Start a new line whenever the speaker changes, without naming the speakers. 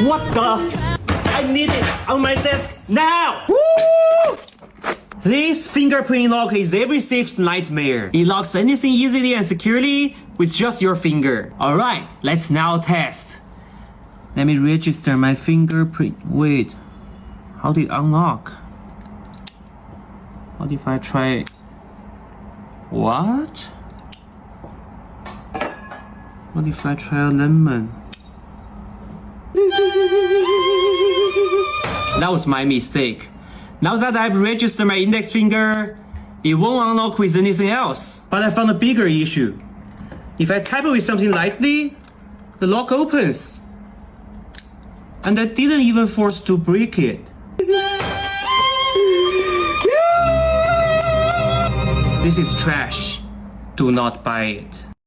What the? I need it on my desk now! Woo! This fingerprint lock is every safe's nightmare. It locks anything easily and securely with just your finger. Alright, let's now test. Let me register my fingerprint. Wait, how did it unlock? What if I try... What? What if I try a lemon? That was my mistake. Now that I've registered my index finger, it won't unlock with anything else. But I found a bigger issue. If I tap it with something lightly, the lock opens. And I didn't even force to break it. This is trash. Do not buy it.